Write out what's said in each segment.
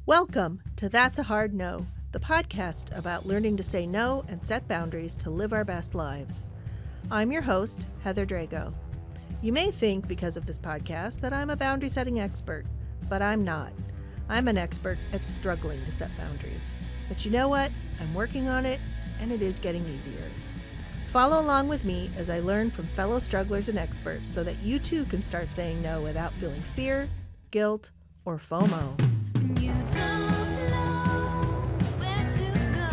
Welcome to That's a Hard No, the podcast about learning to say no and set boundaries to live our best lives. I'm your host, Heather Drago. You may think, because of this podcast, that I'm a boundary setting expert, but I'm not. I'm an expert at struggling to set boundaries. But you know what? I'm working on it, and it is getting easier. Follow along with me as I learn from fellow strugglers and experts so that you too can start saying no without feeling fear, guilt, or FOMO. You don't know where to go.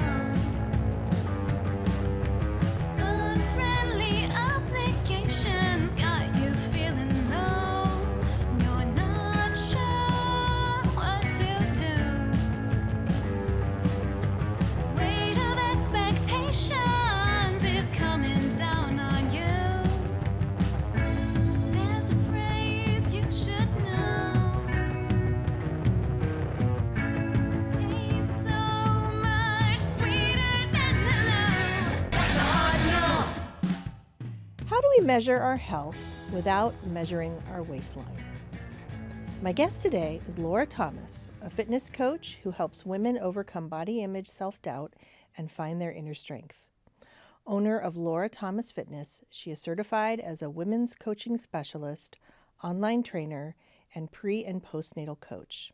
Unfriendly applications got you feeling low. You're not sure what to do. Weight of expectations is coming down on you. There's a phrase you should know. Tastes so much sweeter than hello. That's a hard no. How do we measure our health without measuring our waistline? My guest today is Laura Thomas, a fitness coach who helps women overcome body image self-doubt and find their inner strength. Owner of Laura Thomas Fitness, she is certified as a women's coaching specialist, online trainer, and pre- and postnatal coach.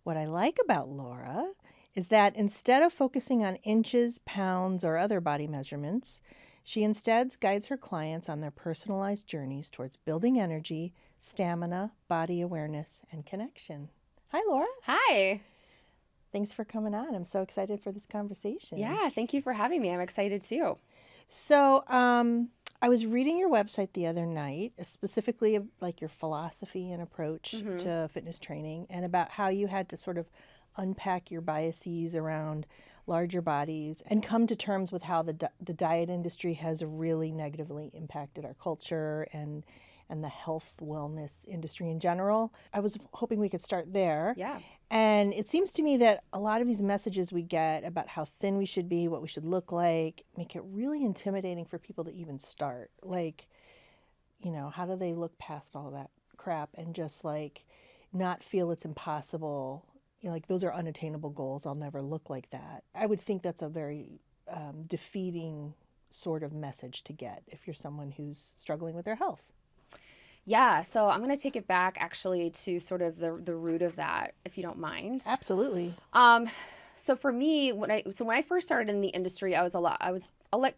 What I like about Laura is that instead of focusing on inches, pounds, or other body measurements, she instead guides her clients on their personalized journeys towards building energy, stamina, body awareness, and connection. Hi, Laura. Hi. Thanks for coming on. I'm so excited for this conversation. Yeah, thank you for having me. I'm excited too. So, I was reading your website the other night, specifically of like your philosophy and approach to fitness training, and about how you had to sort of unpack your biases around larger bodies and come to terms with how the diet industry has really negatively impacted our culture and the health wellness industry in general. I was hoping we could start there. Yeah. And it seems to me that a lot of these messages we get about how thin we should be, what we should look like, make it really intimidating for people to even start. Like, you know, how do they look past all that crap and just like not feel it's impossible? You know, like those are unattainable goals. I'll never look like that. I would think that's a very defeating sort of message to get if you're someone who's struggling with their health. Yeah, so I'm going to take it back actually to sort of the root of that, if you don't mind. Absolutely. So for me, when I first started in the industry, I was like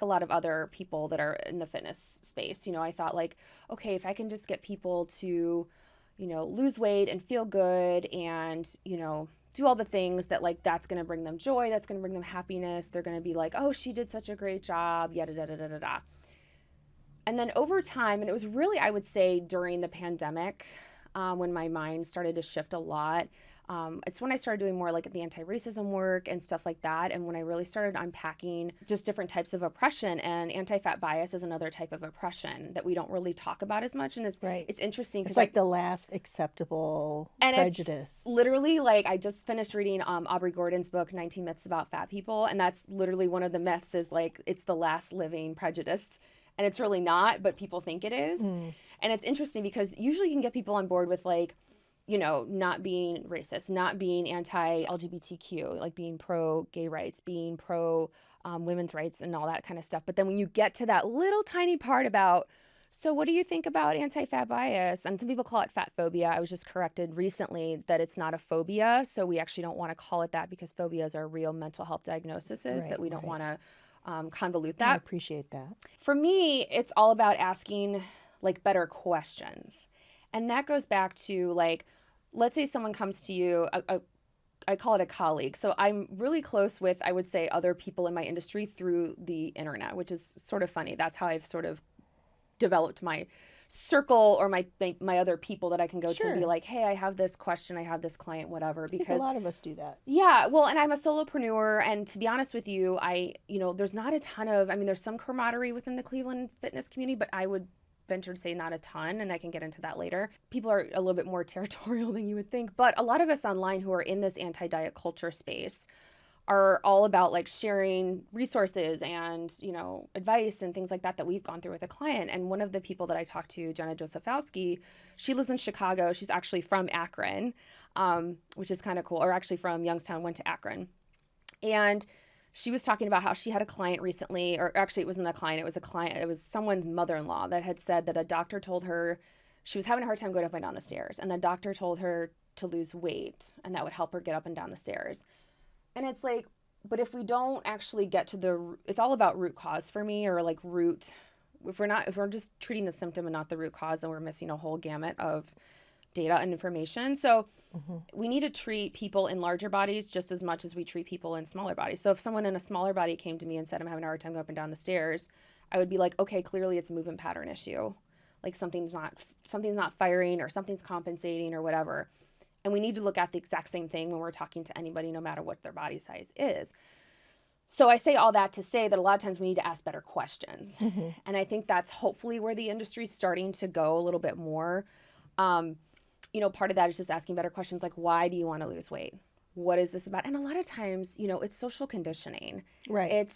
a lot of other people that are in the fitness space. You know, I thought like, okay, if I can just get people to, you know, lose weight and feel good and, you know, do all the things that like that's going to bring them joy, that's going to bring them happiness. They're going to be like, oh, she did such a great job, yada, da, da, da, da, da. And then over time, and it was really, I would say, during the pandemic, when my mind started to shift a lot. It's when I started doing more like the anti-racism work and stuff like that. And when I really started unpacking just different types of oppression, and anti-fat bias is another type of oppression that we don't really talk about as much. And it's interesting because It's like the last acceptable prejudice. It's literally like I just finished reading Aubrey Gordon's book, 19 Myths About Fat People. And that's literally one of the myths is like it's the last living prejudice. And it's really not, but people think it is. And it's interesting because usually you can get people on board with like, you know, not being racist, not being anti-LGBTQ, like being pro-gay rights, being pro-women's rights and all that kind of stuff. But then when you get to that little tiny part about, so what do you think about anti-fat bias? And some people call it fat phobia. I was just corrected recently that it's not a phobia. So we actually don't want to call it that because phobias are real mental health diagnoses that we don't want to convolute that. I appreciate that. For me, it's all about asking like better questions. And that goes back to like, let's say someone comes to you, I call it a colleague. So I'm really close with, I would say, other people in my industry through the internet, which is sort of funny. That's how I've sort of developed my circle or my other people that I can go to and be like, hey, I have this question, I have this client, whatever. Because I think a lot of us do that. Yeah, well, and I'm a solopreneur, and to be honest with you, there's not a ton of, there's some camaraderie within the Cleveland fitness community, but I would venture to say not a ton, and I can get into that later. People are a little bit more territorial than you would think, but a lot of us online who are in this anti-diet culture space are all about like sharing resources and, you know, advice and things like that that we've gone through with a client. And one of the people that I talked to, Jenna Josephowski, she lives in Chicago. She's actually from Akron, which is kind of cool, or actually from Youngstown, went to Akron. And she was talking about how she had a client recently, or actually it wasn't a client, it was someone's mother-in-law that had said that a doctor told her she was having a hard time going up and down the stairs. And the doctor told her to lose weight and that would help her get up and down the stairs. And it's like, but if we don't actually get to it's all about root cause for me, or like if we're just treating the symptom and not the root cause, then we're missing a whole gamut of data and information. So we need to treat people in larger bodies just as much as we treat people in smaller bodies. So if someone in a smaller body came to me and said, I'm having a hard time going up and down the stairs, I would be like, okay, clearly it's a movement pattern issue. Like something's not firing, or something's compensating, or whatever. And we need to look at the exact same thing when we're talking to anybody, no matter what their body size is. So I say all that to say that a lot of times we need to ask better questions. And I think that's hopefully where the industry's starting to go a little bit more. You know, part of that is just asking better questions like, why do you want to lose weight? What is this about? And a lot of times, you know, it's social conditioning. Right.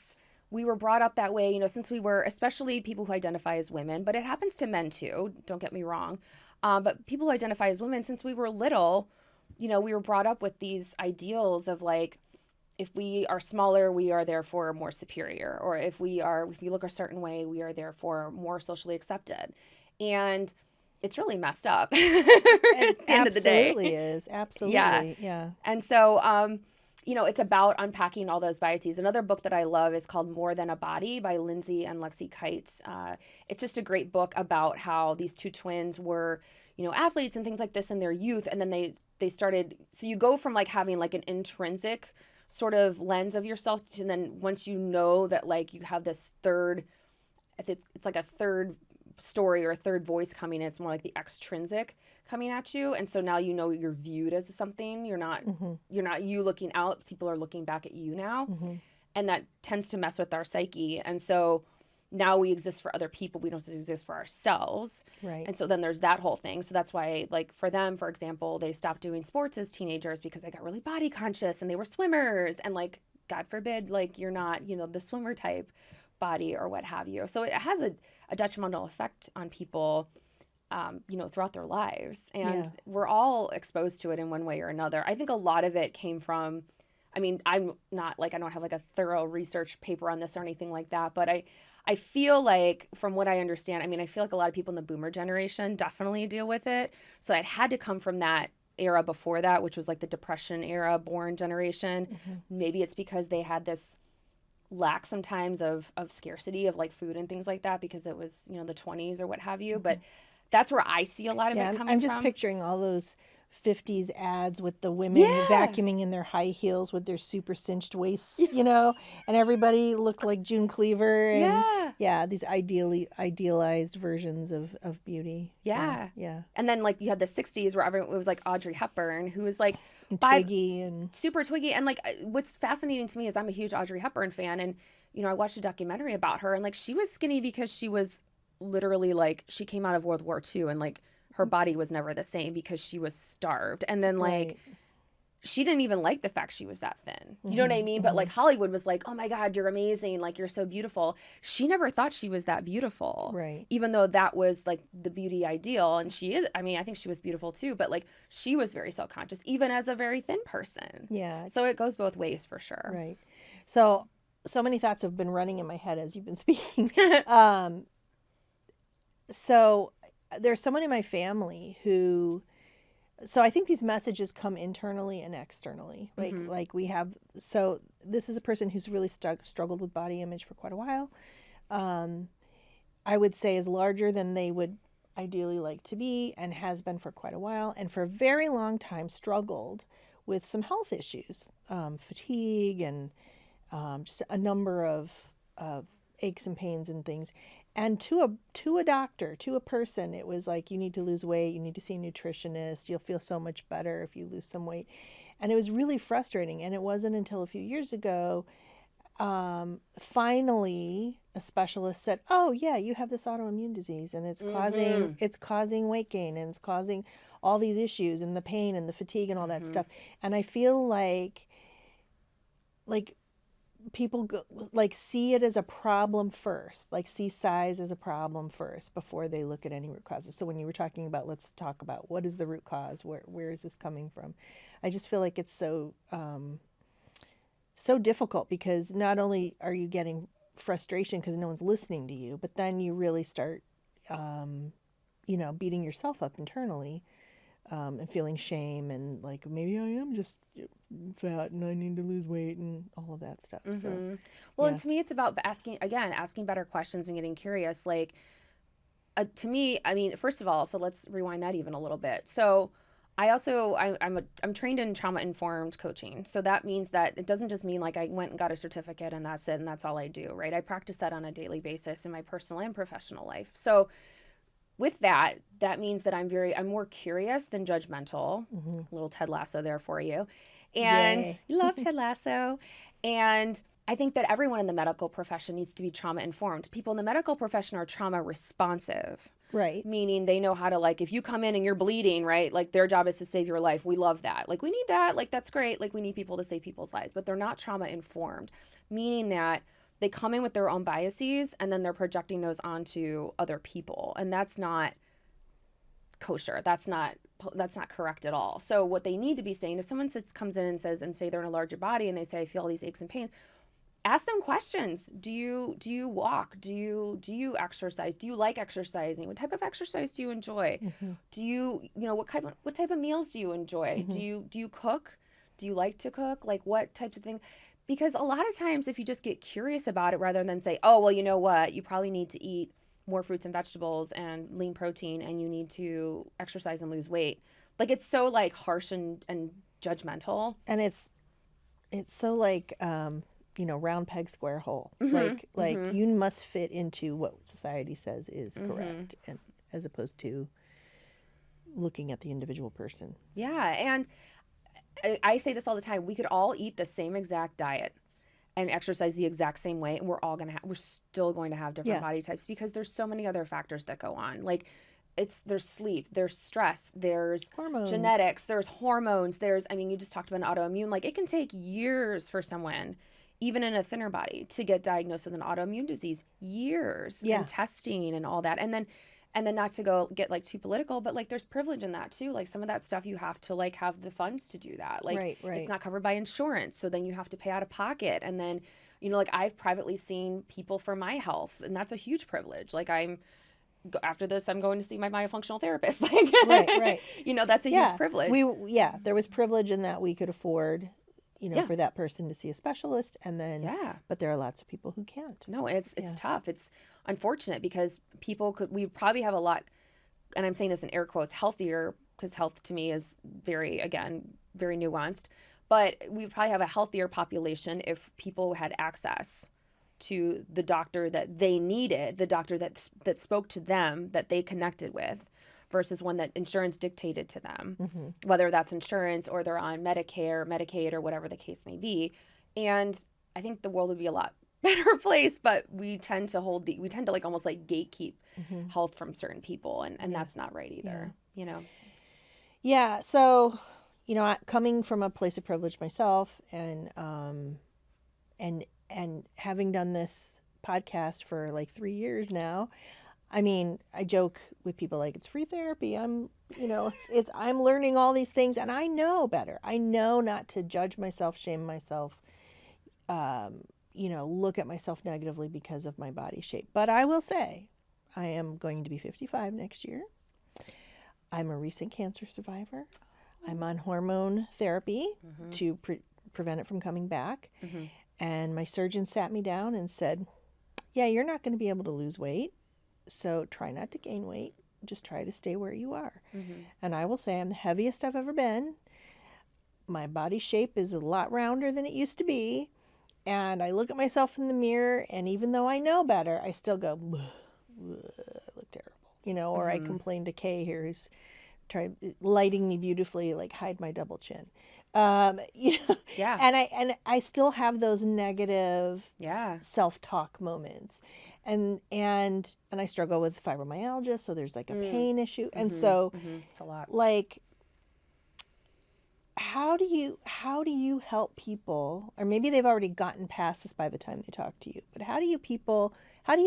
We were brought up that way, you know, since we were, especially people who identify as women, but it happens to men too, don't get me wrong. But people who identify as women, since we were little, you know, we were brought up with these ideals of like, if we are smaller, we are therefore more superior. Or if we look a certain way, we are therefore more socially accepted. And it's really messed up at the end of the day. Absolutely is. Absolutely. Yeah. And so, you know, it's about unpacking all those biases. Another book that I love is called More Than a Body by Lindsay and Lexi Kite. It's just a great book about how these two twins were, you know, athletes and things like this in their youth. And then they started, so you go from like having like an intrinsic sort of lens of yourself to then once you know that like you have this third, it's like a third story or a third voice coming in, it's more like the extrinsic coming at you. And so now you know you're viewed as something. You're not you looking out, people are looking back at you now. And that tends to mess with our psyche. And so now we exist for other people, we don't exist for ourselves. Right. And so then there's that whole thing. So that's why, like for them, for example, they stopped doing sports as teenagers because they got really body conscious and they were swimmers, and like God forbid, like you're not, you know, the swimmer type body or what have you. So it has a detrimental effect on people, you know, throughout their lives. And we're all exposed to it in one way or another. I think a lot of it came from, I mean, I'm not like, I don't have like a thorough research paper on this or anything like that, but I feel like from what I understand, I mean, I feel like a lot of people in the boomer generation definitely deal with it. So it had to come from that era before that, which was like the Depression era born generation. Maybe it's because they had this lack sometimes of scarcity of like food and things like that because it was, you know, the 20s or what have you. But that's where I see a lot of it coming from. I'm just picturing all those 50s ads with the women vacuuming in their high heels with their super cinched waists, you know, and everybody looked like June Cleaver. And these idealized versions of beauty. Yeah. Yeah. And then like you had the 60s where everyone, it was like Audrey Hepburn, who was like Twiggy and super twiggy. And like what's fascinating to me is I'm a huge Audrey Hepburn fan. And, you know, I watched a documentary about her, and like she was skinny because she was literally like, she came out of World War II and like her body was never the same because she was starved. And then like she didn't even like the fact she was that thin. You know what I mean? But like Hollywood was like, oh my God, you're amazing. Like you're so beautiful. She never thought she was that beautiful. Right. Even though that was like the beauty ideal. And she is, I mean, I think she was beautiful too, but like she was very self-conscious, even as a very thin person. Yeah. So it goes both ways for sure. Right. So many thoughts have been running in my head as you've been speaking. So there's someone in my family who, so I think these messages come internally and externally. Like we have, so this is a person who's really struggled with body image for quite a while. I would say is larger than they would ideally like to be, and has been for quite a while, and for a very long time struggled with some health issues, fatigue and just a number of aches and pains and things. And to a doctor, to a person, it was like, you need to lose weight, you need to see a nutritionist, you'll feel so much better if you lose some weight. And it was really frustrating. And it wasn't until a few years ago, finally, a specialist said, oh yeah, you have this autoimmune disease and it's causing weight gain, and it's causing all these issues and the pain and the fatigue and all that stuff. And I feel like like people go, like see it as a problem first, like see size as a problem first before they look at any root causes. So when you were talking about, let's talk about what is the root cause, where is this coming from? I just feel like it's so so difficult, because not only are you getting frustration because no one's listening to you, but then you really start beating yourself up internally, and feeling shame and like maybe I am just fat and I need to lose weight and all of that stuff. So, Well, yeah. and to me, it's about asking better questions and getting curious. Like, to me, I mean, first of all, so let's rewind that even a little bit. So, I'm trained in trauma informed coaching. So that means that it doesn't just mean like I went and got a certificate and that's it and that's all I do, right? I practice that on a daily basis in my personal and professional life. So with that means that I'm more curious than judgmental. A little Ted Lasso there for you. And Yay. love Ted Lasso. And I think that everyone in the medical profession needs to be trauma informed. People in the medical profession are trauma responsive, Right. meaning they know how to, like, if you come in and you're bleeding, right? Like, their job is to save your life. We love that. Like, we need that. Like, that's great. Like, we need people to save people's lives, but they're not trauma informed, meaning that they come in with their own biases and then they're projecting those onto other people. And that's not kosher. That's not correct at all. So what they need to be saying, if someone comes in and says, and say they're in a larger body and they say, I feel all these aches and pains, ask them questions. Do you walk? Do you exercise? Do you like exercising? What type of exercise do you enjoy? Do you what type of meals do you enjoy? Do you cook? Do you like to cook? Like, what types of things? Because a lot of times if you just get curious about it rather than say, oh, well, you know what? You probably need to eat more fruits and vegetables and lean protein and you need to exercise and lose weight. Like, it's so like harsh and judgmental. And it's so like round peg square hole. Like you must fit into what society says is correct, and as opposed to looking at the individual person. Yeah, and I say this all the time. We could all eat the same exact diet and exercise the exact same way, and we're still going to have different body types, because there's so many other factors that go on. Like, there's sleep, there's stress, there's Hormones. genetics, there's hormones, you just talked about an autoimmune. Like, it can take years for someone, even in a thinner body, to get diagnosed with an autoimmune disease. Years. Yeah. And testing and all that. And then not to go get like too political, but like there's privilege in that too. Like, some of that stuff you have to like have the funds to do that. Like, Right. it's not covered by insurance. So then you have to pay out of pocket. And then, like, I've privately seen people for my health, and that's a huge privilege. Like, after this, I'm going to see my myofunctional therapist. Like, Right. That's a huge privilege. There was privilege in that we could afford, for that person to see a specialist, and then, but there are lots of people who can't. No, and it's tough. It's unfortunate because we probably have a lot, and I'm saying this in air quotes, healthier, because health to me is very nuanced, but we probably have a healthier population if people had access to the doctor that they needed, the doctor that spoke to them, that they connected with, versus one that insurance dictated to them, whether that's insurance or they're on Medicare, Medicaid, or whatever the case may be. And I think the world would be a lot better place, but we tend to like almost like gatekeep health from certain people, and that's not right either. Yeah. So, coming from a place of privilege myself, and having done this podcast for like 3 years now, I joke with people like, it's free therapy. I'm learning all these things, and I know better. I know not to judge myself, shame myself, look at myself negatively because of my body shape. But I will say, I am going to be 55 next year. I'm a recent cancer survivor. I'm on hormone therapy to prevent it from coming back. And my surgeon sat me down and said, yeah, you're not going to be able to lose weight. So try not to gain weight. Just try to stay where you are. And I will say I'm the heaviest I've ever been. My body shape is a lot rounder than it used to be. And I look at myself in the mirror, and even though I know better, I still go, I look terrible. Or I complain to Kay here, who's lighting me beautifully, like, hide my double chin. Yeah. And I still have those negative self-talk moments. And I struggle with fibromyalgia, so there's like a pain issue. And so it's a lot. like, how do you help people, or maybe they've already gotten past this by the time they talk to you, but how do you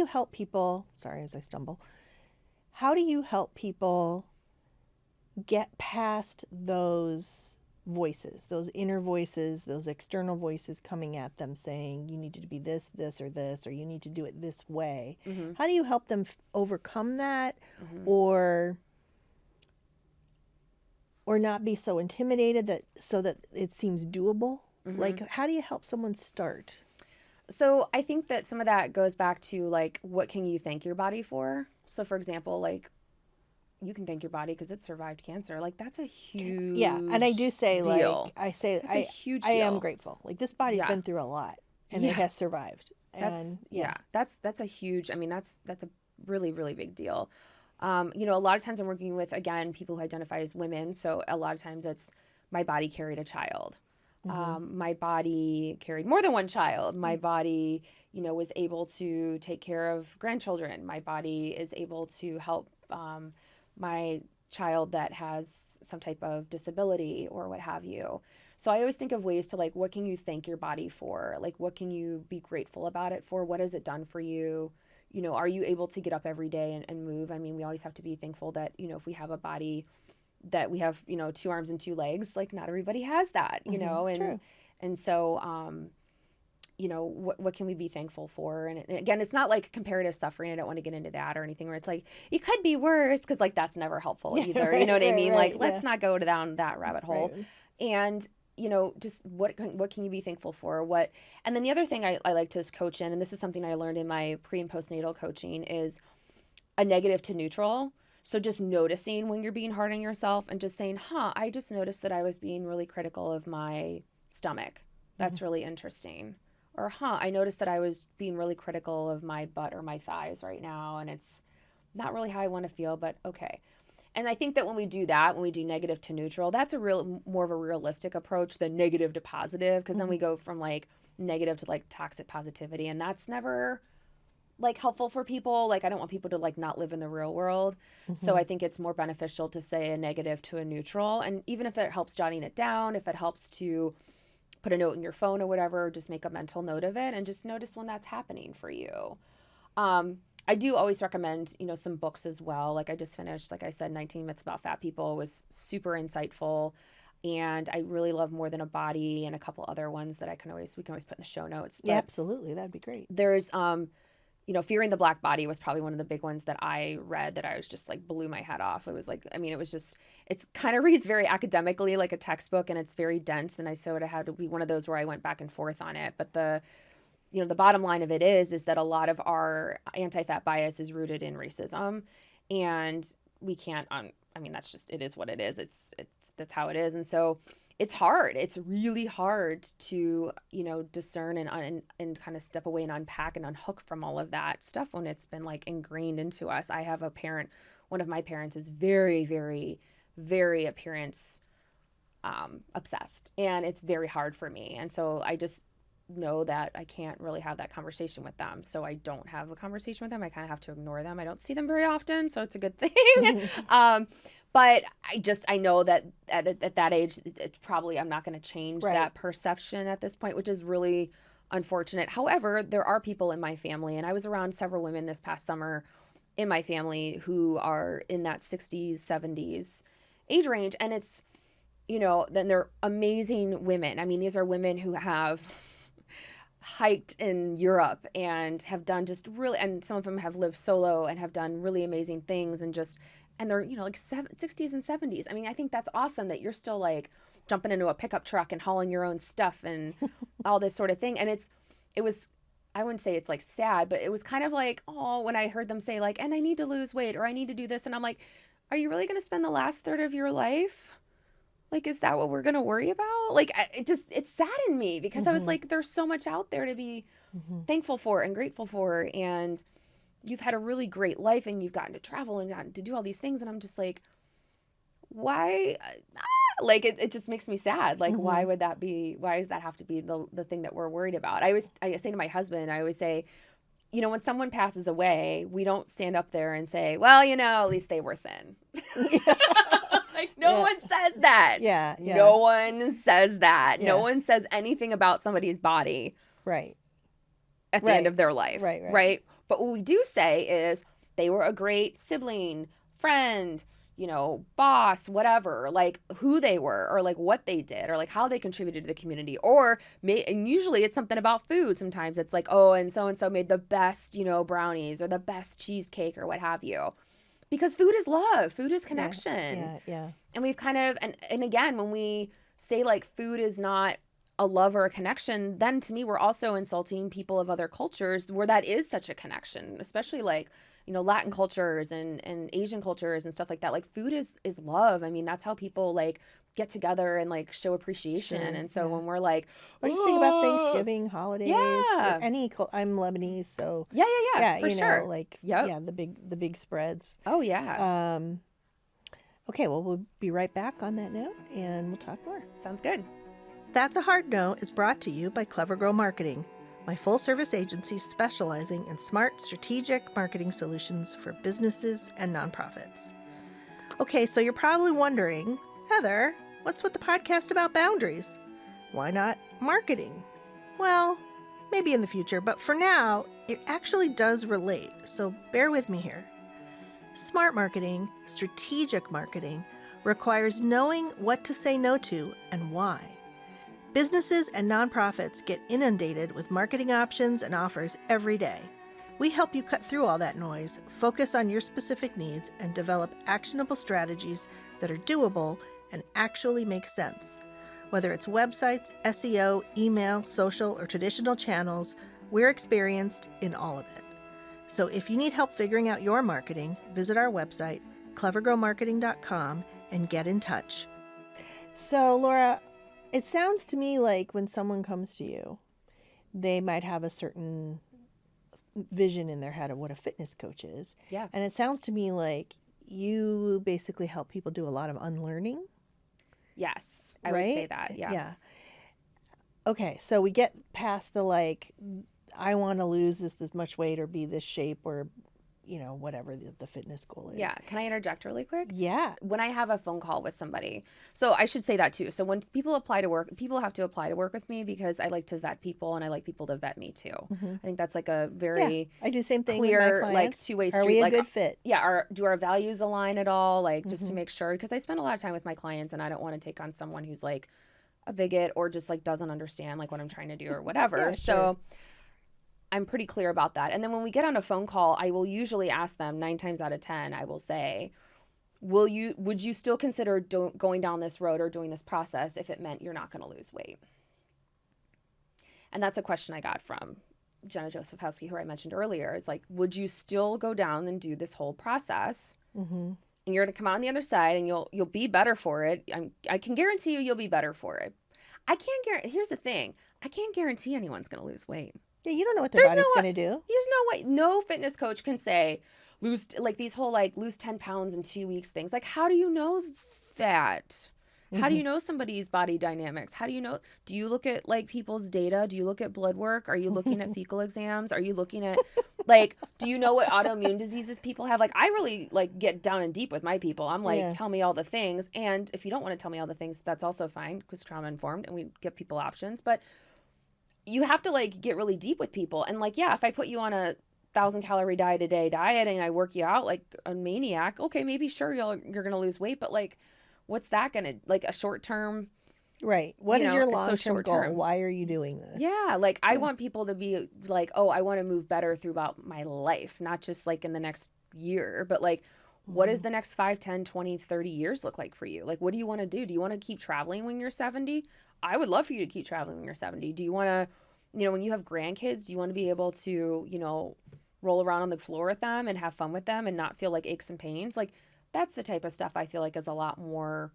help people, sorry as I stumble, how do you help people get past those voices, those inner voices, those external voices coming at them saying you need to be this, or this, or you need to do it this way? Mm-hmm. How do you help them overcome that, Mm-hmm. or not be so intimidated that it seems doable? Mm-hmm. Like, how do you help someone start? So I think that some of that goes back to like, what can you thank your body for? So for example, like, you can thank your body because it survived cancer. Like, that's a huge And I do say deal. like I say That's a huge I am deal. grateful. Like, this body's Yeah. been through a lot and Yeah. it has survived. That's And that's a huge. I mean, that's a really really big deal. You know, a lot of times I'm working with, again, people who identify as women. So a lot of times it's my body carried a child. My body carried more than one child. My body, you know, was able to take care of grandchildren. My body is able to help my child that has some type of disability or what have you. So I always think of ways to, like, what can you thank your body for? Like, what can you be grateful about it for? What has it done for you? You know, are you able to get up every day and move? I mean, we always have to be thankful that, you know, if we have a body that we have, you know, 2 arms and 2 legs, like, not everybody has that, you know, True. and so, you know, what can we be thankful for? And again, it's not like comparative suffering. I don't want to get into that or anything where it's like, it could be worse, because like, that's never helpful either. You know what I mean? Like, let's not go down that rabbit hole. Right. And, you know, just what can you be thankful for? And then the other thing I like to coach in, and this is something I learned in my pre and postnatal coaching, is a negative to neutral. So just noticing when you're being hard on yourself and just saying, I just noticed that I was being really critical of my stomach. That's really interesting. Or, I noticed that I was being really critical of my butt or my thighs right now, and it's not really how I want to feel, but okay. And I think that when we do that, when we do negative to neutral, that's more of a realistic approach than negative to positive, because then we go from like negative to like toxic positivity, and that's never like helpful for people. Like, I don't want people to like not live in the real world. So I think it's more beneficial to say a negative to a neutral. And even if it helps jotting it down, if it helps to put a note in your phone or whatever, just make a mental note of it and just notice when that's happening for you. I do always recommend, you know, some books as well. Like, I just finished, like I said, 19 Myths About Fat People. It was super insightful. And I really love More Than a Body and a couple other ones that we can always put in the show notes. But Yeah, absolutely. That'd be great. there's, you know, Fearing the Black Body was probably one of the big ones that I read that I was just like blew my head off. It was like, I mean, it was just, it's kind of reads very academically like a textbook, and it's very dense. And I sort of had to be one of those where I went back and forth on it. But the bottom line of it is that a lot of our anti-fat bias is rooted in racism, and we can't, I mean, that's just, it is what it is. That's how it is. And so it's hard. It's really hard to, you know, discern and kind of step away and unpack and unhook from all of that stuff when it's been like ingrained into us. I have a parent, one of my parents is very, very, very appearance obsessed, and it's very hard for me. And so I just know that I can't really have that conversation with them. So I don't have a conversation with them. I kind of have to ignore them. I don't see them very often, so it's a good thing. But I know that at that age, it's probably, I'm not going to change that perception at this point, which is really unfortunate. However, there are people in my family, and I was around several women this past summer in my family who are in that 60s, 70s age range. And it's, you know, then they're amazing women. I mean, these are women who have hiked in Europe and have done just really, and some of them have lived solo and have done really amazing things, and they're, you know, like 60s and 70s. I mean, I think that's awesome that you're still like jumping into a pickup truck and hauling your own stuff and all this sort of thing. And it was, I wouldn't say it's like sad, but it was kind of like, oh, when I heard them say like, and I need to lose weight or I need to do this. And I'm like, are you really going to spend the last third of your life? Like, is that what we're going to worry about? Like, it saddened me because I was like, there's so much out there to be thankful for and grateful for. And you've had a really great life and you've gotten to travel and gotten to do all these things. And I'm just like, why? Like, it just makes me sad. Like, why does that have to be the thing that we're worried about? I say to my husband, I always say, you know, when someone passes away, we don't stand up there and say, well, you know, at least they were thin. Like, no one says that. Yeah. No one says that. Yeah. No one says anything about somebody's body Right. at the end of their life. Right. But what we do say is they were a great sibling, friend, boss, whatever, like who they were or like what they did or like how they contributed to the community. And usually it's something about food. Sometimes it's like, oh, and so made the best, brownies or the best cheesecake or what have you. Because food is love. Food is connection. Yeah. And we've kind of, and again, when we say like food is not a love or a connection, then to me, we're also insulting people of other cultures where that is such a connection, especially like, Latin cultures and Asian cultures and stuff like that. Like food is love. I mean, that's how people like get together and like show appreciation. Sure, and so when we're like, or just think about Thanksgiving, holidays, I'm Lebanese, so yeah, for sure. Like, the big spreads. Oh yeah. Okay, well, we'll be right back on that note and we'll talk more. Sounds good. That's a Hard No is brought to you by Clever Grow Marketing, my full-service agency specializing in smart, strategic marketing solutions for businesses and nonprofits. Okay, so you're probably wondering, Heather, what's with the podcast about boundaries? Why not marketing? Well, maybe in the future, but for now, it actually does relate, so bear with me here. Smart marketing, strategic marketing, requires knowing what to say no to and why. Businesses and nonprofits get inundated with marketing options and offers every day. We help you cut through all that noise, focus on your specific needs, and develop actionable strategies that are doable and actually make sense. Whether it's websites, SEO, email, social, or traditional channels, we're experienced in all of it. So if you need help figuring out your marketing, visit our website, clevergrowmarketing.com, and get in touch. So, Laura, it sounds to me like when someone comes to you, they might have a certain vision in their head of what a fitness coach is. Yeah. And it sounds to me like you basically help people do a lot of unlearning. Yes, I would say that. Yeah. Yeah. Okay, so we get past the like, I want to lose this much weight or be this shape or, whatever the fitness goal is. Yeah. Can I interject really quick? Yeah. When I have a phone call with somebody, so I should say that too. So when people apply to work, people have to apply to work with me because I like to vet people and I like people to vet me too. Mm-hmm. I think that's like a very I do the same thing clear, with my clients. like two-way street. Are we a like, good fit? Yeah. Do our values align at all? Like just to make sure, because I spend a lot of time with my clients and I don't want to take on someone who's like a bigot or just like doesn't understand like what I'm trying to do or whatever. Yeah, so sure. I'm pretty clear about that. And then when we get on a phone call, I will usually ask them 9 times out of 10, I will say, would you still consider going down this road or doing this process if it meant you're not going to lose weight? And that's a question I got from Jenna Josephowski, who I mentioned earlier, is like, would you still go down and do this whole process? Mm-hmm. And you're going to come out on the other side and you'll be better for it. I can guarantee you'll be better for it. Here's the thing. I can't guarantee anyone's going to lose weight. Yeah, you don't know what their body's going to do. There's no way. No fitness coach can say, lose 10 pounds in 2 weeks things. Like, how do you know that? How do you know somebody's body dynamics? How do you know? Do you look at like people's data? Do you look at blood work? Are you looking at fecal exams? Are you looking at like, do you know what autoimmune diseases people have? Like, I really like get down and deep with my people. I'm like, tell me all the things. And if you don't want to tell me all the things, that's also fine because trauma informed and we give people options. But you have to like get really deep with people. And like, yeah, if I put you on a 1,000-calorie diet a day diet and I work you out like a maniac, okay, maybe sure you're going to lose weight, but like, what's that going to, like a short term? Right. What is your long-term goal? Why are you doing this? Yeah. Like I want people to be like, oh, I want to move better throughout my life, not just like in the next year, but like, what does the next 5, 10, 20, 30 years look like for you? Like, what do you want to do? Do you want to keep traveling when you're 70? I would love for you to keep traveling when you're 70. Do you want to, when you have grandkids, do you want to be able to, roll around on the floor with them and have fun with them and not feel like aches and pains? Like, that's the type of stuff I feel like is a lot more,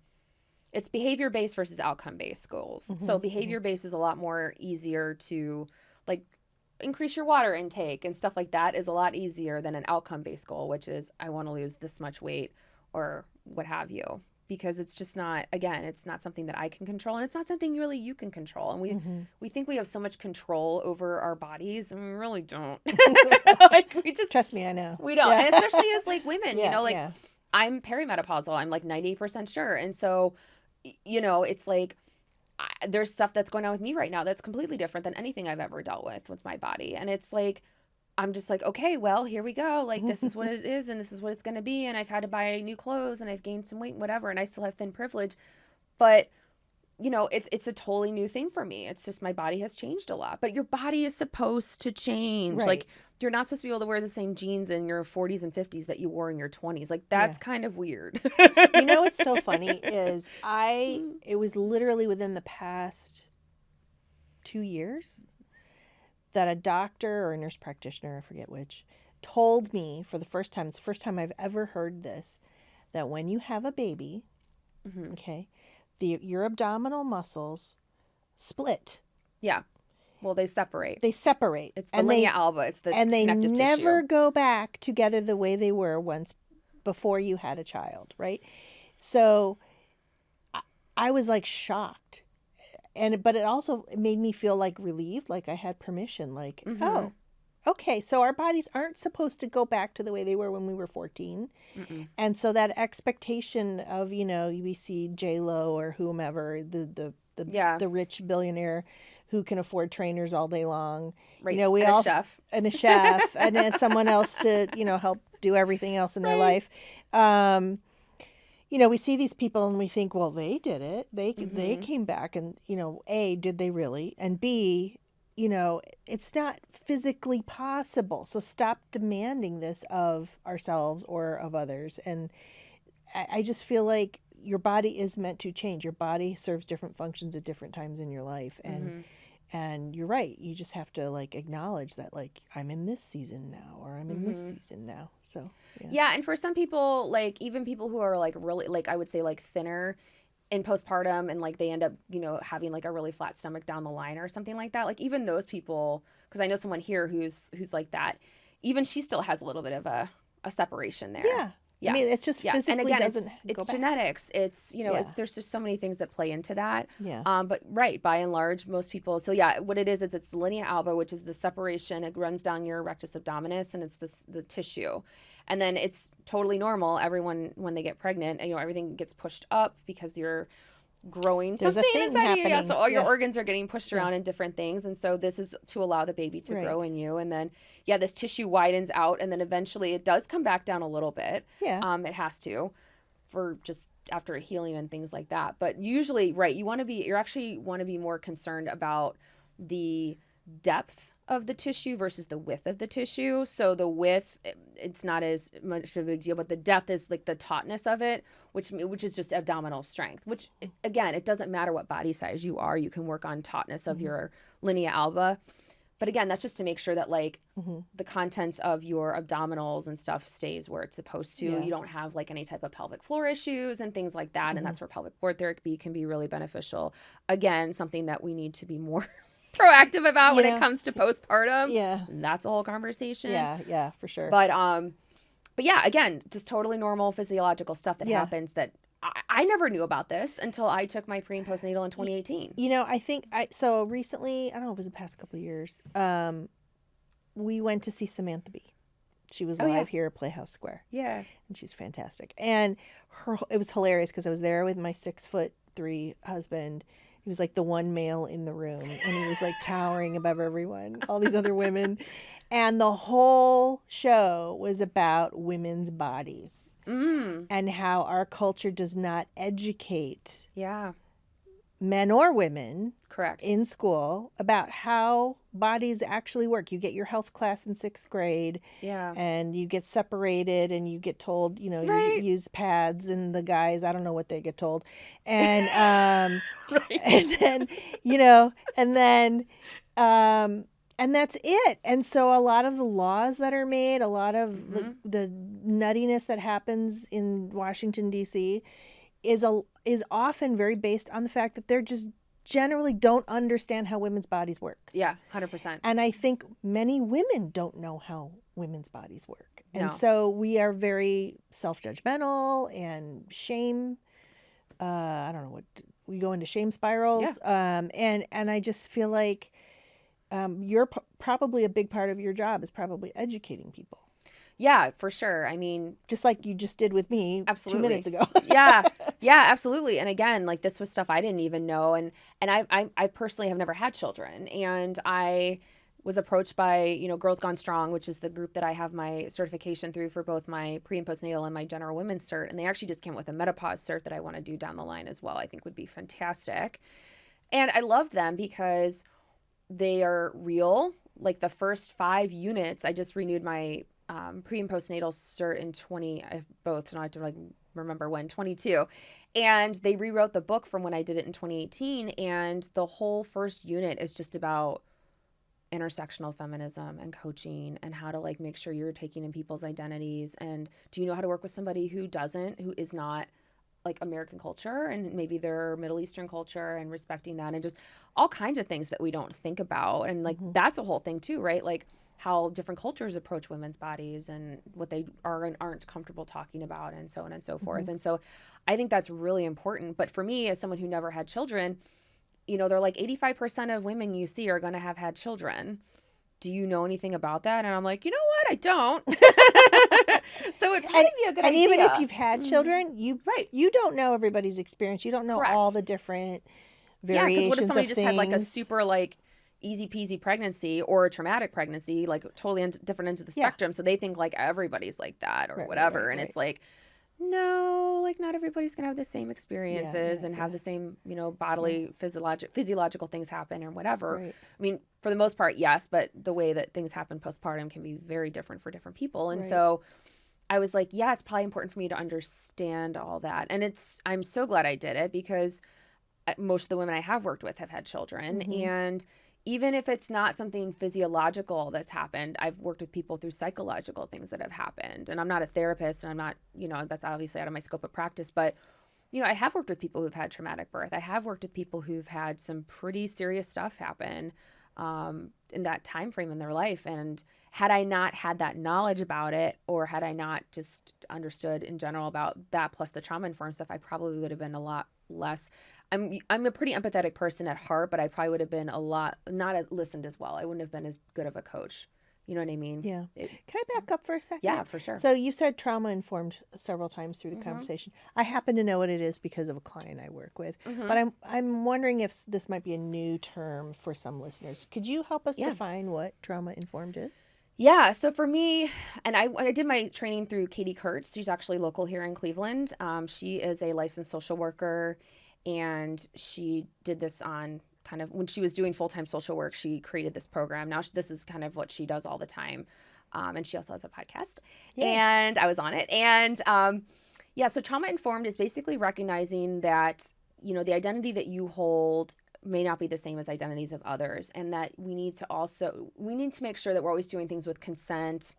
it's behavior-based versus outcome-based goals. So behavior-based is a lot more easier to, like, increase your water intake and stuff like that is a lot easier than an outcome-based goal, which is I want to lose this much weight or what have you. Because it's just not, again, it's not something that I can control and it's not something really you can control. And we think we have so much control over our bodies and we really don't. Like we just trust me, I know. We don't. Yeah. And especially as like women, I'm perimenopausal. I'm like 98% sure. And so, you know, it's like there's stuff that's going on with me right now that's completely different than anything I've ever dealt with my body. And it's like, I'm just like, okay, well, here we go. Like, this is what it is, and this is what it's going to be. And I've had to buy new clothes, and I've gained some weight, and whatever. And I still have thin privilege. But, you know, it's a totally new thing for me. It's just my body has changed a lot. But your body is supposed to change. Right. Like, you're not supposed to be able to wear the same jeans in your 40s and 50s that you wore in your 20s. Like, that's kind of weird. You know what's so funny is it was literally within the past 2 years that a doctor or a nurse practitioner, I forget which, told me for the first time, it's the first time I've ever heard this, that when you have a baby, okay, your abdominal muscles split. Yeah. Well, they separate. They separate. It's the linea alba. It's the and they connective never tissue. go back together the way they were once before you had a child, right? So I was like shocked. But it also made me feel like relieved, like I had permission, like, oh, okay, so our bodies aren't supposed to go back to the way they were when we were 14. And so that expectation of, you know, we see J-Lo or whomever, the rich billionaire who can afford trainers all day long. Right. You know, we And all a chef. and a chef and then someone else to, you know, help do everything else in their life. You know, we see these people and we think, well, they did it. They came back and, you know, A, did they really? And B, you know, it's not physically possible. So stop demanding this of ourselves or of others. And I just feel like your body is meant to change. Your body serves different functions at different times in your life. And you're right. You just have to like acknowledge that, like, I'm in this season now, or I'm in this season now. So Yeah, and for some people, like even people who are like really, like I would say like thinner in postpartum and like they end up, you know, having like a really flat stomach down the line or something like that. Like even those people, because I know someone here who's like that, even she still has a little bit of a separation there. Yeah. Yeah. I mean, it's just physically and again, doesn't it's go back. genetics. It's, you know, Yeah. there's just so many things that play into that. Yeah. But right, by and large, most people. So yeah, what it is it's the linea alba, which is the separation. It runs down your rectus abdominis, and it's the tissue, and then it's totally normal. Everyone when they get pregnant, you know, everything gets pushed up because you're growing There's a something thing inside of you. Yeah, happening. so all your Yeah. organs are getting pushed around in different things. And so this is to allow the baby to Right. grow in you. And then, yeah, this tissue widens out and then eventually it does come back down a little bit. Yeah. It has to for just after healing and things like that. But usually, right, you actually want to be more concerned about the depth of the tissue versus the width of the tissue. So the width, it's not as much of a big deal, but the depth is like the tautness of it, which is just abdominal strength, which again, it doesn't matter what body size you are. You can work on tautness of your linea alba. But again, that's just to make sure that like the contents of your abdominals and stuff stays where it's supposed to. Yeah. You don't have like any type of pelvic floor issues and things like that. And that's where pelvic floor therapy can be really beneficial. Again, something that we need to be more proactive about when it comes to postpartum. Yeah. And that's a whole conversation. Yeah, for sure. But yeah, again, just totally normal physiological stuff that happens that I never knew about this until I took my pre and postnatal in 2018. You know, I think so recently, I don't know, it was the past couple of years, we went to see Samantha Bee. She was live here at Playhouse Square. Yeah. And she's fantastic. And it was hilarious because I was there with my 6'3" husband. He was like the one male in the room, and he was like towering above everyone, all these other women. And the whole show was about women's bodies and how our culture does not educate Yeah. men or women Correct. in school about how bodies actually work. You get your health class in 6th grade, Yeah. and you get separated, and you get told, you know, Right. use pads, and the guys, I don't know what they get told, and Right. and then you know, and that's it. And so a lot of the laws that are made, a lot of the nuttiness that happens in Washington D.C. is often very based on the fact that they're just generally don't understand how women's bodies work. Yeah. 100%. And I think many women don't know how women's bodies work. And No. so we are very self-judgmental and shame. I don't know what we go into shame spirals. And I just feel like probably a big part of your job is probably educating people. Yeah, for sure. I mean, Just like you just did with me 2 absolutely. minutes ago. Yeah. Yeah, absolutely. And again, like this was stuff I didn't even know. And I personally have never had children. And I was approached by, Girls Gone Strong, which is the group that I have my certification through for both my pre and postnatal and my general women's cert. And they actually just came with a menopause cert that I want to do down the line as well. I think would be fantastic. And I loved them because they are real. Like the first 5 units, I just renewed my pre and postnatal cert in 20, I have both, so I have to like remember when, 22. And they rewrote the book from when I did it in 2018. And the whole first unit is just about intersectional feminism and coaching and how to like make sure you're taking in people's identities. And do you know how to work with somebody who is not like American culture and maybe their Middle Eastern culture, and respecting that, and just all kinds of things that we don't think about. And like that's a whole thing too, right? Like how different cultures approach women's bodies and what they are and aren't comfortable talking about, and so on and so forth. And so I think that's really important. But for me, as someone who never had children, they're like 85% of women you see are going to have had children. Do you know anything about that? And I'm like, you know what? I don't. So it'd probably be a good And idea. even if you've had children, Right. you don't know everybody's experience. You don't know all Correct. the different Yeah, variations because what if somebody of just had like a things. super like easy peasy pregnancy or a traumatic pregnancy, like totally different ends of the Yeah. spectrum. So they think like everybody's like that or Right, whatever. right, And right. it's like, no, like not everybody's gonna have the same experiences and have the same, bodily physiological things happen or whatever. Right. I mean, for the most part, yes, but the way that things happen postpartum can be very different for different people. And Right. so I was like, yeah, it's probably important for me to understand all that. And I'm so glad I did it because most of the women I have worked with have had children. And even if it's not something physiological that's happened, I've worked with people through psychological things that have happened. And I'm not a therapist and I'm not, that's obviously out of my scope of practice, but I have worked with people who've had traumatic birth. I have worked with people who've had some pretty serious stuff happen in that time frame in their life. And had I not had that knowledge about it, or had I not just understood in general about that plus the trauma informed stuff, I probably would have been a lot less. I'm a pretty empathetic person at heart, but I probably would have been a lot not listened as well. I wouldn't have been as good of a coach. You know what I mean? Yeah. Can I back up for a second? Yeah, for sure. So you said trauma informed several times through the conversation. I happen to know what it is because of a client I work with. But I'm wondering if this might be a new term for some listeners. Could you help us define what trauma informed is? Yeah. So for me, and I did my training through Katie Kurtz. She's actually local here in Cleveland. She is a licensed social worker, and she did this on kind of when she was doing full-time social work. She created this program. Now this is kind of what she does all the time. And she also has a podcast. Yay. And I was on it. And so trauma informed is basically recognizing that, the identity that you hold may not be the same as identities of others, and that we need to make sure that we're always doing things with consent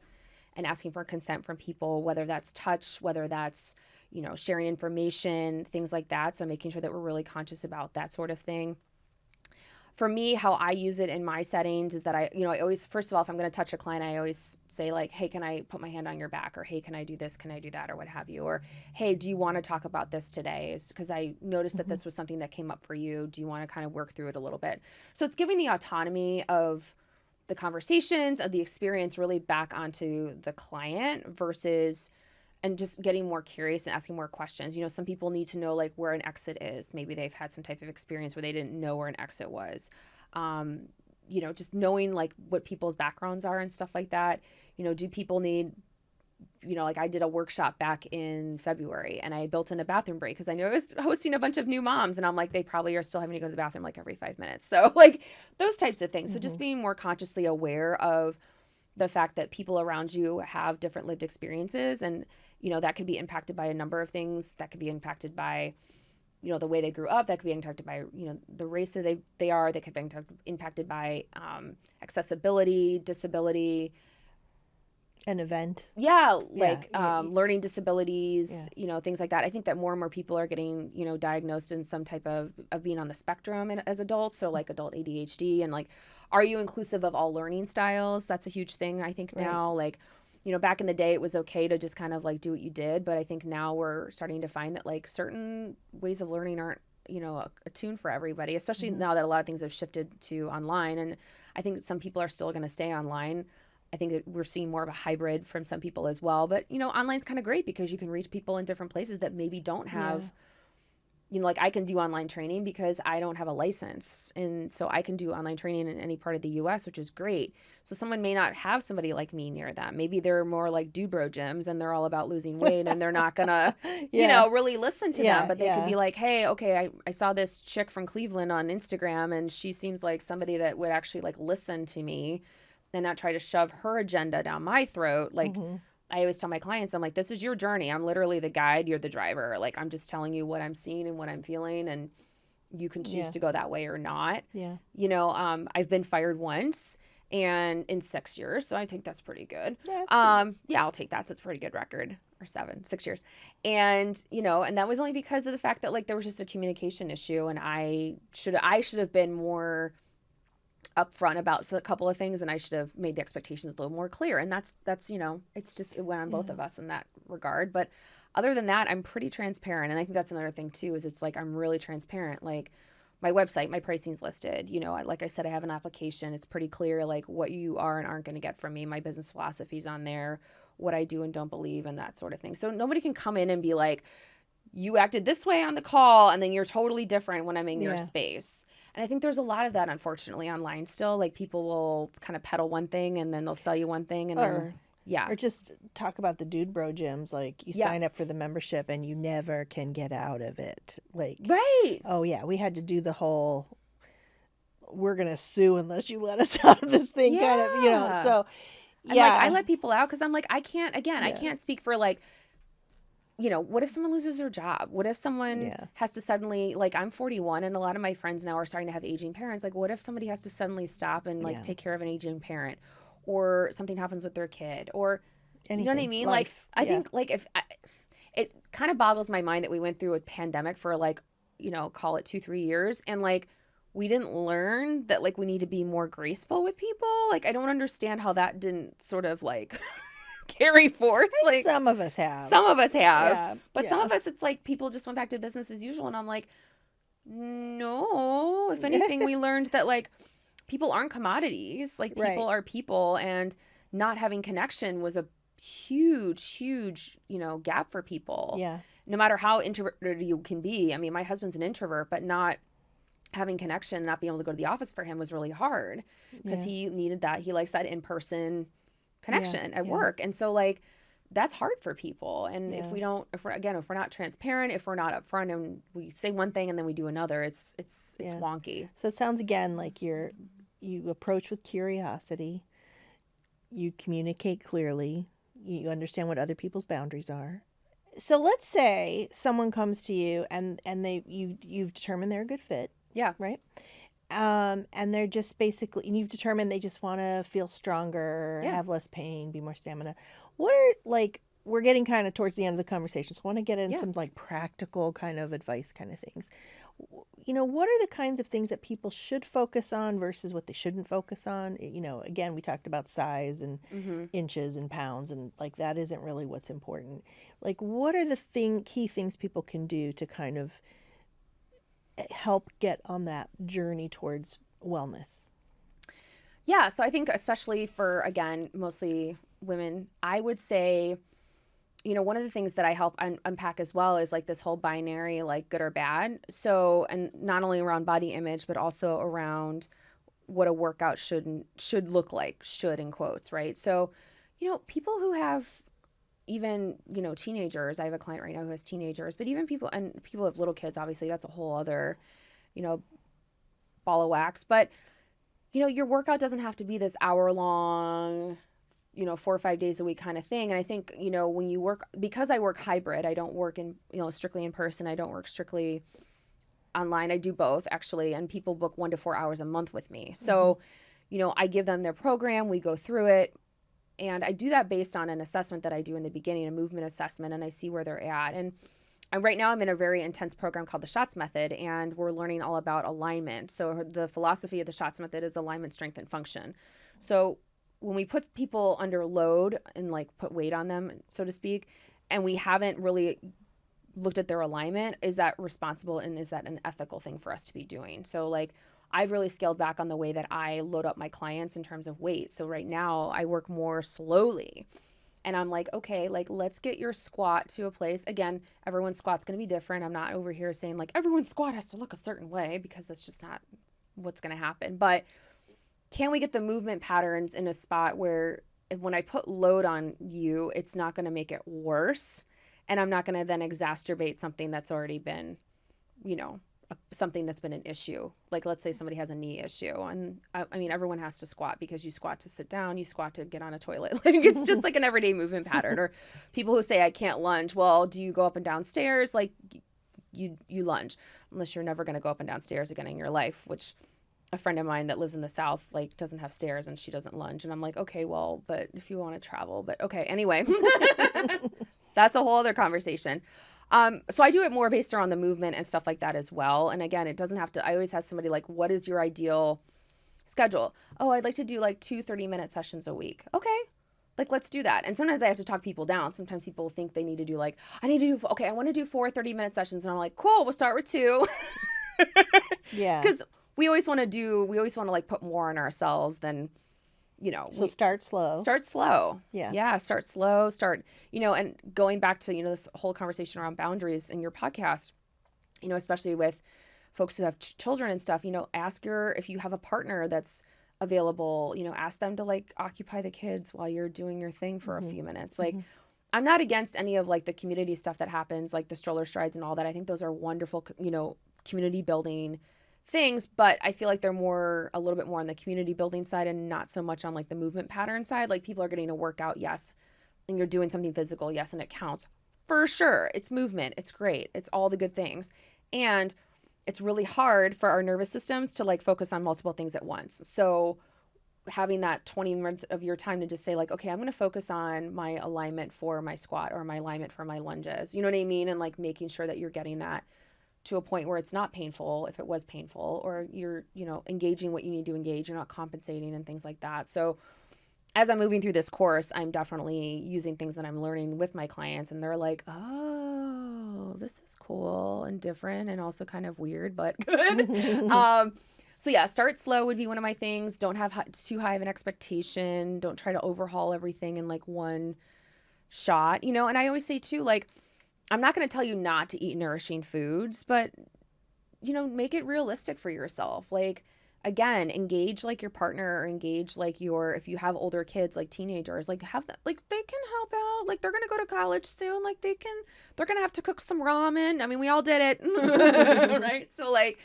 and asking for consent from people, whether that's touch, whether that's sharing information, things like that. So making sure that we're really conscious about that sort of thing. For me, how I use it in my settings is that I always, first of all, if I'm going to touch a client, I always say like, hey, can I put my hand on your back? Or, hey, can I do this? Can I do that? Or what have you? Or, hey, do you want to talk about this today? Because I noticed that this was something that came up for you. Do you want to kind of work through it a little bit? So it's giving the autonomy of the conversations, of the experience really back onto the client versus and just getting more curious and asking more questions. Some people need to know like where an exit is. Maybe they've had some type of experience where they didn't know where an exit was. Just knowing like what people's backgrounds are and stuff like that. Do people need, like I did a workshop back in February and I built in a bathroom break because I knew I was hosting a bunch of new moms, and I'm like, they probably are still having to go to the bathroom like every 5 minutes. So like those types of things. So just being more consciously aware of the fact that people around you have different lived experiences, and that could be impacted by a number of things. That could be impacted by the way they grew up. That could be impacted by the race that they are. They could be impacted by accessibility, disability, An event. learning disabilities, things like that. I think that more and more people are getting diagnosed in some type of being on the spectrum as adults, so like adult ADHD, and like, are you inclusive of all learning styles? That's a huge thing I think now. Like, back in the day it was okay to just kind of like do what you did, but I think now we're starting to find that like certain ways of learning aren't attuned for everybody, especially now that a lot of things have shifted to online. And I think some people are still going to stay online. I think that we're seeing more of a hybrid from some people as well. But, online's kind of great because you can reach people in different places that maybe don't have, like I can do online training because I don't have a license. And so I can do online training in any part of the US, which is great. So someone may not have somebody like me near them. Maybe they're more like dude bro gyms and they're all about losing weight and they're not going to, really listen to them. But they could be like, hey, okay, I saw this chick from Cleveland on Instagram and she seems like somebody that would actually like listen to me and not try to shove her agenda down my throat. Like, I always tell my clients, I'm like, this is your journey. I'm literally the guide. You're the driver. Like, I'm just telling you what I'm seeing and what I'm feeling. And you can choose to go that way or not. Yeah. I've been fired once and in 6 years. So I think that's pretty good. Yeah, I'll take that. So it's a pretty good record. Or 6 years. And, and that was only because of the fact that like there was just a communication issue and I should have been more upfront about a couple of things, and I should have made the expectations a little more clear. And that's it's just it went on both of us in that regard. But other than that, I'm pretty transparent, and I think that's another thing too. Is it's like I'm really transparent. Like my website, my pricing's listed. Like I said, I have an application. It's pretty clear like what you are and aren't going to get from me. My business philosophy's on there, what I do and don't believe, and that sort of thing. So nobody can come in and be like, you acted this way on the call and then you're totally different when I'm in your space. And I think there's a lot of that, unfortunately, online still. Like people will kind of peddle one thing and then they'll sell you one thing. And or then, just talk about the dude bro gyms. Like you sign up for the membership and you never can get out of it. Like, right. Oh yeah. We had to do the whole, we're going to sue unless you let us out of this thing kind of, so And like I let people out because I'm like, I can't speak for like, what if someone loses their job? What if someone has to suddenly, like I'm 41 and a lot of my friends now are starting to have aging parents. Like what if somebody has to suddenly stop and like take care of an aging parent or something happens with their kid or, anything. You know what I mean? Life. Like, I think like it kind of boggles my mind that we went through a pandemic for like, call it 2-3 years. And like, we didn't learn that like we need to be more graceful with people. Like, I don't understand how that didn't sort of like carry forth. Like some of us have. But some of us, it's like people just went back to business as usual. And I'm like, no, if anything, we learned that like people aren't commodities. Like people are people, and not having connection was a huge, gap for people. Yeah. No matter how introverted you can be. I mean, my husband's an introvert, but not having connection, not being able to go to the office for him was really hard because he needed that. He likes that in-person connection at work. And so like, that's hard for people. And if we're not transparent, if we're not upfront and we say one thing and then we do another, it's wonky. So it sounds again like you approach with curiosity, you communicate clearly, you understand what other people's boundaries are. So let's say someone comes to you and you've determined they're a good fit. Yeah. Right. And they're just basically, and you've determined they just want to feel stronger, have less pain, be more stamina. What are like, we're getting kind of towards the end of the conversation. So I want to get in some like practical kind of advice kind of things. What are the kinds of things that people should focus on versus what they shouldn't focus on? Again, we talked about size and inches and pounds, and like that isn't really what's important. Like, what are the key things people can do to kind of help get on that journey towards wellness? Yeah. So I think especially for, again, mostly women, I would say, one of the things that I help unpack as well is like this whole binary, like good or bad. So, and not only around body image, but also around what a workout should look like, should in quotes, right? So, people who have even, teenagers, I have a client right now who has teenagers, but even people who have little kids, obviously that's a whole other, ball of wax. But, your workout doesn't have to be this hour long, 4 or 5 days a week kind of thing. And I think, when you work, because I work hybrid, I don't work in, strictly in person. I don't work strictly online. I do both actually. And people book 1 to 4 hours a month with me. So, I give them their program, we go through it. And I do that based on an assessment that I do in the beginning, a movement assessment, and I see where they're at. And right now I'm in a very intense program called the SHOTS method, and we're learning all about alignment. So the philosophy of the SHOTS method is alignment, strength, and function. So when we put people under load and like put weight on them, so to speak, and we haven't really looked at their alignment, is that responsible and is that an ethical thing for us to be doing? So like I've really scaled back on the way that I load up my clients in terms of weight. So right now I work more slowly. And I'm like, okay, like let's get your squat to a place. Again, everyone's squat's going to be different. I'm not over here saying like everyone's squat has to look a certain way, because that's just not what's going to happen. But can we get the movement patterns in a spot where when I put load on you, it's not going to make it worse, and I'm not going to then exacerbate something that's already been, you know, something that's been an issue. Like let's say somebody has a knee issue, and I mean everyone has to squat because you squat to sit down, you squat to get on a toilet. Like it's just like an everyday movement pattern. Or people who say I can't lunge. Well, do you go up and down stairs? Like you lunge, unless you're never going to go up and down stairs again in your life, which a friend of mine that lives in the South like doesn't have stairs and she doesn't lunge. And I'm like, okay, well, but if you want to travel, but okay, anyway, that's a whole other conversation. So I do it more based around the movement and stuff like that as well. And again, it doesn't have to, I always have somebody like, what is your ideal schedule? Oh, I'd like to do like 2 30-minute sessions a week. Okay. Like, let's do that. And sometimes I have to talk people down. Sometimes people think they need to do like, I want to do 4 30-minute sessions. And I'm like, cool, we'll start with 2. Yeah. Because we always want to like put more on ourselves than, you know. So start slow. Start slow. Yeah. Yeah. Start slow. You know, and going back to, you know, this whole conversation around boundaries in your podcast, you know, especially with folks who have children and stuff, you know, if you have a partner that's available, you know, ask them to like occupy the kids while you're doing your thing for a few minutes. Like, I'm not against any of like the community stuff that happens, like the stroller strides and all that. I think those are wonderful, you know, community building things, but I feel like they're a little bit more on the community building side and not so much on like the movement pattern side. Like people are getting a workout, yes, and you're doing something physical, yes, and it counts for sure. It's movement, it's great, it's all the good things, and it's really hard for our nervous systems to like focus on multiple things at once. So having that 20 minutes of your time to just say like, okay, I'm going to focus on my alignment for my squat or my alignment for my lunges, you know what I mean, and like making sure that you're getting that to a point where it's not painful if it was painful, or you're, you know, engaging what you need to engage, you're not compensating and things like that. So as I'm moving through this course, I'm definitely using things that I'm learning with my clients, and they're like, oh, this is cool and different and also kind of weird, but good. So yeah, start slow would be one of my things. Don't have too high of an expectation. Don't try to overhaul everything in like one shot, you know. And I always say too, like, I'm not going to tell you not to eat nourishing foods, but, you know, make it realistic for yourself. Like, again, engage like your partner, or engage like if you have older kids, like teenagers, like have that, like they can help out. Like they're going to go to college soon. Like they're going to have to cook some ramen. I mean, we all did it. Right. So like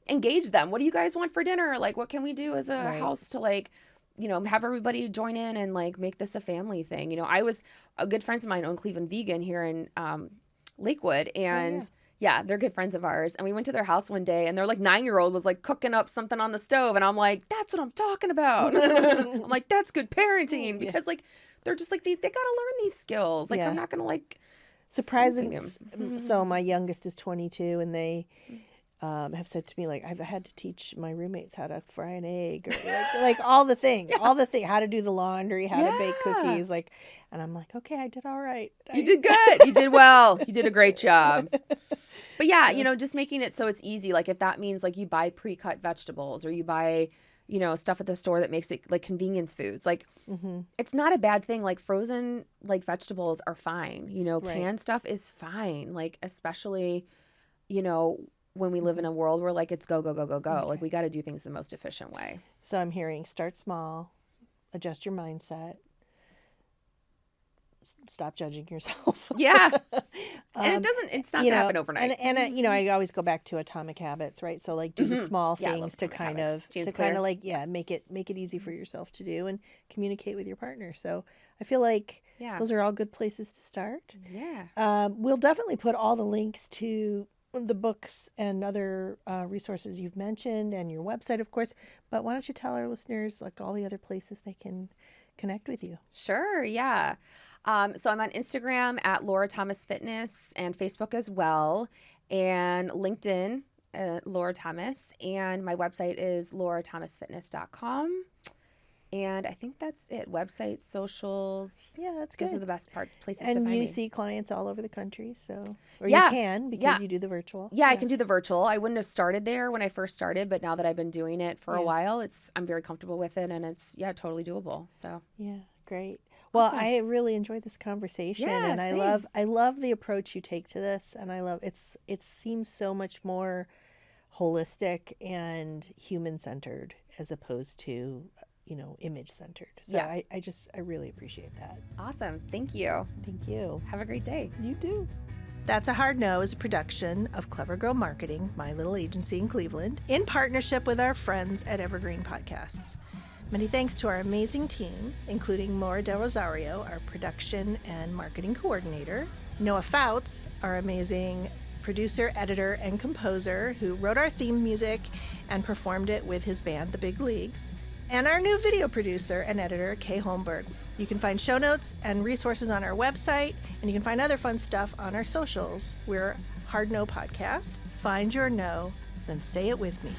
engage them. What do you guys want for dinner? Like, what can we do as a house to like, you know, have everybody join in and like make this a family thing. You know, a good friends of mine own Cleveland Vegan here in Lakewood, and yeah, they're good friends of ours. And we went to their house one day, and their like 9-year-old was like cooking up something on the stove, and I'm like, that's what I'm talking about. I'm like, that's good parenting, because like they're just like they got to learn these skills. Like I'm not gonna like surprising. So my youngest is 22, and they have said to me, like, I've had to teach my roommates how to fry an egg, or like all the things, how to do the laundry, how to bake cookies, like, and I'm like, okay, I did all right. You did good. You did well. You did a great job. But yeah, you know, just making it so it's easy. Like if that means like you buy pre-cut vegetables, or you buy, you know, stuff at the store that makes it like convenience foods, like it's not a bad thing. Like frozen like vegetables are fine. You know, canned stuff is fine. Like especially, you know, when we live in a world where like it's go. Okay. Like we got to do things the most efficient way. So I'm hearing start small, adjust your mindset, stop judging yourself. Yeah. And it's not going to happen overnight. And you know, I always go back to Atomic Habits, right? So like do the small things to kind of like, make it easy for yourself to do and communicate with your partner. So I feel like those are all good places to start. Yeah. We'll definitely put all the links to the books and other resources you've mentioned, and your website, of course. But why don't you tell our listeners like all the other places they can connect with you? Sure. Yeah. So I'm on Instagram at Laura Thomas Fitness, and Facebook as well, and LinkedIn, Laura Thomas, and my website is laurathomasfitness.com. And I think that's it. Website, socials. Yeah, that's Those are good. the best places to And find you me. see clients all over the country, so or Yeah, you can because yeah. you do the virtual. Yeah, I can do the virtual. I wouldn't have started there when I first started, but now that I've been doing it for a Yeah. while, I'm very comfortable with it, and it's totally doable. So Yeah, great. Well, Awesome. I really enjoyed this conversation, Yeah, and same. I love the approach you take to this, and I love it seems so much more holistic and human centered as opposed to image centered. So Yeah. I really appreciate that. Awesome. Thank you. Thank you. Have a great day. You do. That's a Hard No is a production of Clever Girl Marketing, my little agency in Cleveland, in partnership with our friends at Evergreen Podcasts. Many thanks to our amazing team, including Laura Del Rosario, our production and marketing coordinator, Noah Fouts, our amazing producer, editor, and composer who wrote our theme music and performed it with his band, The Big Leagues, and our new video producer and editor, Kay Holmberg. You can find show notes and resources on our website, and you can find other fun stuff on our socials. We're Hard No Podcast. Find your no, then say it with me.